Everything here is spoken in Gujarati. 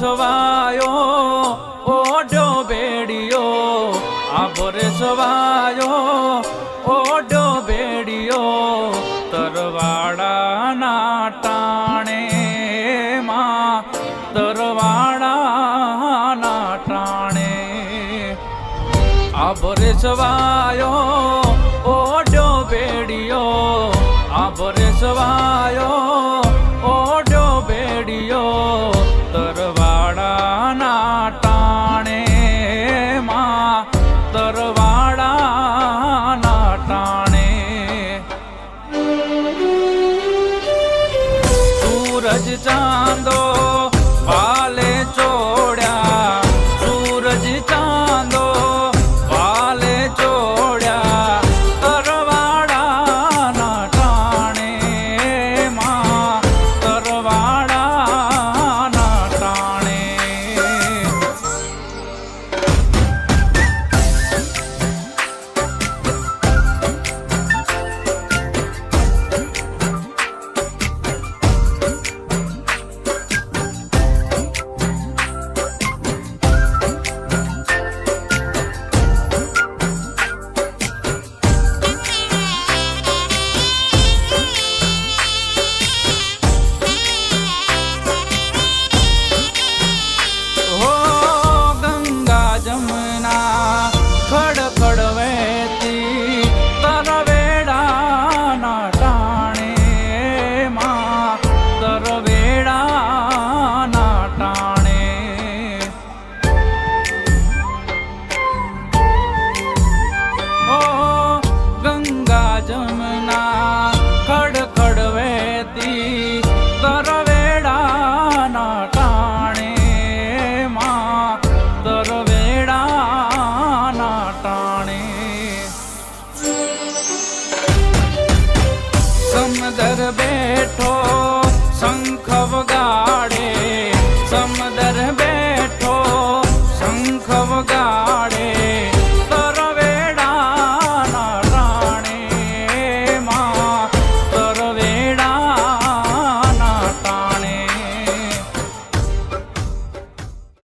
છવાયો ઓઢો બેડિયો, આભરે છવાયો ઓઢો બેડિયો, તરવાડાના ટાણે માં તરવાડાના ટાણે, આભરે છવાયો ઓઢો બેડિયો, આભરે છવાયો ઓઢો બેડિયો, તરવાડાના ટાણે માં તરવાડાના ટાણે. સૂરજ ચાંદો વાલે ચોડ્યા, સૂરજ ચાંદો વાલે ચોડ્યા, તરવાડાના ટાણે માં તરવાડાના ટાણે. સમદર બે